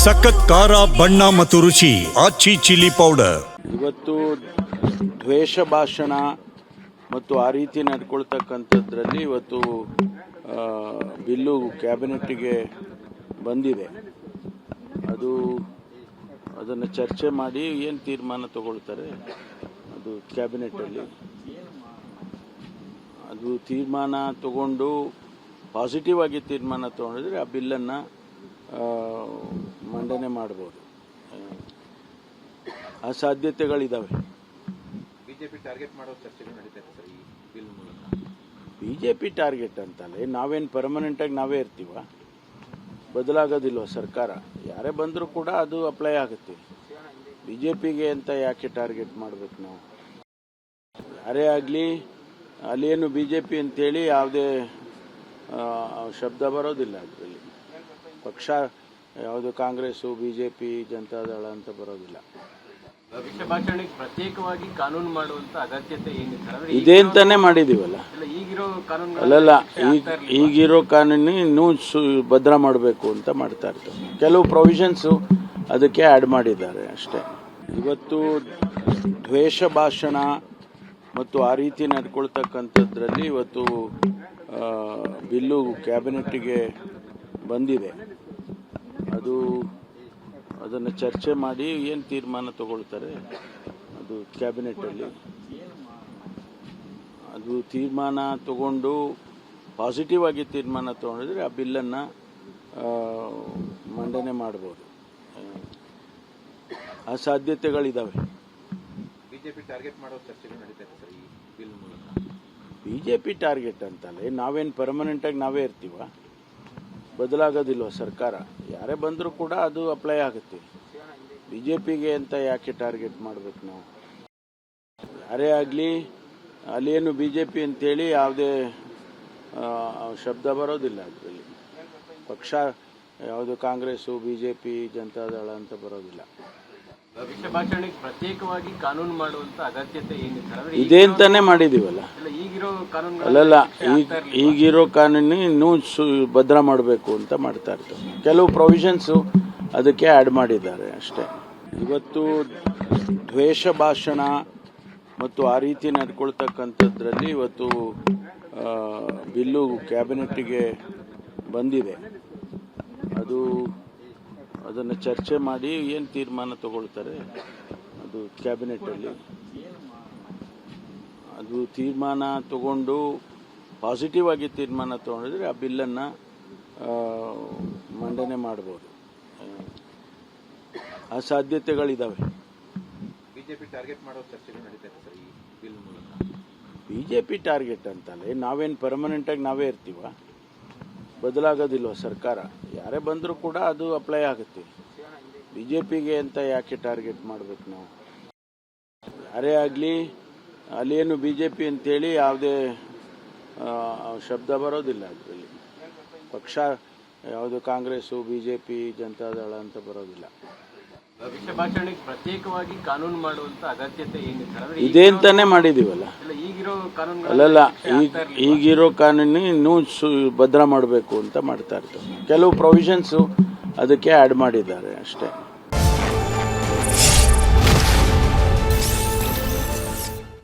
ಸಖತ್ ಖಾರ ಬಣ್ಣ ಮತ್ತು ರುಚಿ ಆಚಿ ಚಿಲ್ಲಿ ಪೌಡರ್. ಇವತ್ತು ದ್ವೇಷ ಭಾಷಣ ಮತ್ತು ಆ ರೀತಿ ನಡ್ಕೊಳ್ತಕ್ಕಂಥದ್ರಲ್ಲಿ ಇವತ್ತು ಬಿಲ್ಲು ಕ್ಯಾಬಿನೆಟ್ಗೆ ಬಂದಿದೆ. ಅದನ್ನು ಚರ್ಚೆ ಮಾಡಿ ಏನು ತೀರ್ಮಾನ ತಗೊಳ್ತಾರೆ ಅದು ಕ್ಯಾಬಿನೆಟಲ್ಲಿ ಅದು ತೀರ್ಮಾನ ತಗೊಂಡು ಪಾಸಿಟಿವ್ ಆಗಿ ತೀರ್ಮಾನ ತಗೊಂಡಿದ್ರೆ ಆ ಬಿಲ್ಲನ್ನು ಮಂಡನೆ ಮಾಡ್ಬೋದು. ಆ ಸಾಧ್ಯತೆಗಳಿದ್ದಾವೆ. ಬಿಜೆಪಿ ಟಾರ್ಗೆಟ್ ಮಾಡೋ ಚರ್ಚೆಗಳು ನಡೀತಾ ಇದೆ ಸರ್ ಈ ಬಿಲ್ ಮೂಲಕ. ಬಿಜೆಪಿ ಟಾರ್ಗೆಟ್ ಅಂತಲ್ಲ, ನಾವೇನು ಪರ್ಮನೆಂಟಾಗಿ ನಾವೇ ಇರ್ತೀವ, ಬದಲಾಗೋದಿಲ್ವ ಸರ್ಕಾರ. ಯಾರೇ ಬಂದರೂ ಕೂಡ ಅದು ಅಪ್ಲೈ ಆಗುತ್ತೆ. ಬಿಜೆಪಿಗೆ ಅಂತ ಯಾಕೆ ಟಾರ್ಗೆಟ್ ಮಾಡಬೇಕು ನಾವು? ಯಾರೇ ಆಗಲಿ ಅಲ್ಲೇನು ಬಿಜೆಪಿ ಅಂತೇಳಿ ಯಾವುದೇ ಶಬ್ದ ಬರೋದಿಲ್ಲ. ಅದರಲ್ಲಿ ಪಕ್ಷ ಯಾವುದು ಕಾಂಗ್ರೆಸ್ಸು ಬಿಜೆಪಿ ಜನತಾದಳ ಅಂತ ಬರೋದಿಲ್ಲ. ಪ್ರತ್ಯೇಕವಾಗಿ ಕಾನೂನು ಮಾಡುವಂತ ಅಗತ್ಯತೆ ಏನಿದೆ ಇದೆ ಅಂತಾನೆ ಮಾಡಿದೀವಲ್ಲ. ಅಲ್ಲಲ್ಲ, ಈಗಿರೋ ಕಾನೂನು ಇನ್ನೂ ಭದ್ರ ಮಾಡಬೇಕು ಅಂತ ಮಾಡ್ತಾ ಇರ್ತಾರೆ. ಕೆಲವು ಪ್ರೊವಿಷನ್ಸು ಅದಕ್ಕೆ ಆ್ಯಡ್ ಮಾಡಿದ್ದಾರೆ ಅಷ್ಟೇ. ಇವತ್ತು ದ್ವೇಷ ಭಾಷಣ ಮತ್ತು ಆ ರೀತಿ ನಡ್ಕೊಳ್ತಕ್ಕಂಥದ್ರಲ್ಲಿ ಇವತ್ತು ಬಿಲ್ಲು ಕ್ಯಾಬಿನೆಟ್ಗೆ ಬಂದಿದೆ. ಅದನ್ನು ಚರ್ಚೆ ಮಾಡಿ ಏನು ತೀರ್ಮಾನ ತಗೊಳ್ತಾರೆ ಅದು ಕ್ಯಾಬಿನೆಟಲ್ಲಿ ಅದು ತೀರ್ಮಾನ ತಗೊಂಡು ಪಾಸಿಟಿವ್ ಆಗಿ ತೀರ್ಮಾನ ತಗೊಂಡಿದ್ರೆ ಆ ಬಿಲ್ಲನ್ನು ಮಂಡನೆ ಮಾಡ್ಬೋದು. ಆ ಸಾಧ್ಯತೆಗಳಿದ್ದಾವೆ. ಬಿಜೆಪಿ ಟಾರ್ಗೆಟ್ ಮಾಡೋ ಚರ್ಚೆಗಳು ನಡೀತಾ ಇದೆ ಸರ್ ಈ ಬಿಲ್ ಮೂಲಕ. ಬಿಜೆಪಿ ಟಾರ್ಗೆಟ್ ಅಂತಲ್ಲ, ನಾವೇನು ಪರ್ಮನೆಂಟಾಗಿ ನಾವೇ ಇರ್ತೀವ, ಬದಲಾಗೋದಿಲ್ವ ಸರ್ಕಾರ. ಯಾರೇ ಬಂದರೂ ಕೂಡ ಅದು ಅಪ್ಲೈ ಆಗುತ್ತೆ. ಬಿಜೆಪಿಗೆ ಅಂತ ಯಾಕೆ ಟಾರ್ಗೆಟ್ ಮಾಡಬೇಕು ನಾವು? ಯಾರೇ ಆಗಲಿ ಅಲ್ಲೇನು ಬಿಜೆಪಿ ಅಂತೇಳಿ ಯಾವುದೇ ಶಬ್ದ ಬರೋದಿಲ್ಲ. ಅದರಲ್ಲಿ ಪಕ್ಷ ಯಾವುದು ಕಾಂಗ್ರೆಸ್ಸು ಬಿಜೆಪಿ ಜನತಾದಳ ಅಂತ ಬರೋದಿಲ್ಲ. ಪ್ರತ್ಯೇಕವಾಗಿ ಕಾನೂನು ಮಾಡುವಂತ ಅಗತ್ಯತೆ ಏನಿದೆ ಇದೆ ಅಂತಾನೆ ಮಾಡಿದೀವಲ್ಲ. ಅಲ್ಲಲ್ಲ, ಈಗಿರೋ ಕಾನೂನು ಇನ್ನೂ ಭದ್ರ ಮಾಡಬೇಕು ಅಂತ ಮಾಡ್ತಾ ಇರ್ತಾರೆ. ಕೆಲವು ಪ್ರೊವಿಷನ್ಸು ಅದಕ್ಕೆ ಆ್ಯಡ್ ಮಾಡಿದ್ದಾರೆ ಅಷ್ಟೇ. ಇವತ್ತು ದ್ವೇಷ ಭಾಷಣ ಮತ್ತು ಆ ರೀತಿ ನಡ್ಕೊಳ್ತಕ್ಕಂಥದ್ರಲ್ಲಿ ಇವತ್ತು ಬಿಲ್ಲು ಕ್ಯಾಬಿನೆಟ್ಗೆ ಬಂದಿದೆ. ಅದನ್ನು ಚರ್ಚೆ ಮಾಡಿ ಏನು ತೀರ್ಮಾನ ತಗೊಳ್ತಾರೆ ಅದು ಕ್ಯಾಬಿನೆಟಲ್ಲಿ ಅದು ತೀರ್ಮಾನ ತಗೊಂಡು ಪಾಸಿಟಿವ್ ಆಗಿ ತೀರ್ಮಾನ ತಗೊಂಡಿದ್ರೆ ಆ ಬಿಲ್ಲನ್ನು ಮಂಡನೆ ಮಾಡ್ಬೋದು. ಆ ಸಾಧ್ಯತೆಗಳಿದ್ದಾವೆ. ಬಿಜೆಪಿ ಟಾರ್ಗೆಟ್ ಮಾಡೋ ಚರ್ಚೆಗಳು ನಡೀತಾ ಇದೆ ಸರ್ ಈ ಬಿಲ್ ಮೂಲಕ. ಬಿಜೆಪಿ ಟಾರ್ಗೆಟ್ ಅಂತಲ್ಲ, ನಾವೇನು ಪರ್ಮನೆಂಟಾಗಿ ನಾವೇ ಇರ್ತೀವ, ಬದಲಾಗೋದಿಲ್ವ ಸರ್ಕಾರ. ಯಾರೇ ಬಂದರೂ ಕೂಡ ಅದು ಅಪ್ಲೈ ಆಗುತ್ತೆ. ಬಿಜೆಪಿಗೆ ಅಂತ ಯಾಕೆ ಟಾರ್ಗೆಟ್ ಮಾಡಬೇಕು ನಾವು? ಯಾರೇ ಆಗಲಿ ಅಲ್ಲೇನು ಬಿಜೆಪಿ ಅಂತೇಳಿ ಯಾವುದೇ ಶಬ್ದ ಬರೋದಿಲ್ಲ. ಅದರಲ್ಲಿ ಪಕ್ಷ ಯಾವುದು ಕಾಂಗ್ರೆಸ್ಸು ಬಿಜೆಪಿ ಜನತಾದಳ ಅಂತ ಬರೋದಿಲ್ಲ. ಪ್ರತ್ಯೇಕವಾಗಿ ಕಾನೂನು ಮಾಡುವಂತ ಅಗತ್ಯತೆ ಏನಿದೆ ಇದೆ ಅಂತಾನೆ ಮಾಡಿದೀವಲ್ಲ. ಅಲ್ಲಲ್ಲ, ಈಗಿರೋ ಕಾನೂನು ಇನ್ನೂ ಭದ್ರ ಮಾಡಬೇಕು ಅಂತ ಮಾಡ್ತಾ ಇರ್ತಾರೆ. ಕೆಲವು ಪ್ರೊವಿಷನ್ಸು ಅದಕ್ಕೆ ಆ್ಯಡ್ ಮಾಡಿದ್ದಾರೆ ಅಷ್ಟೇ.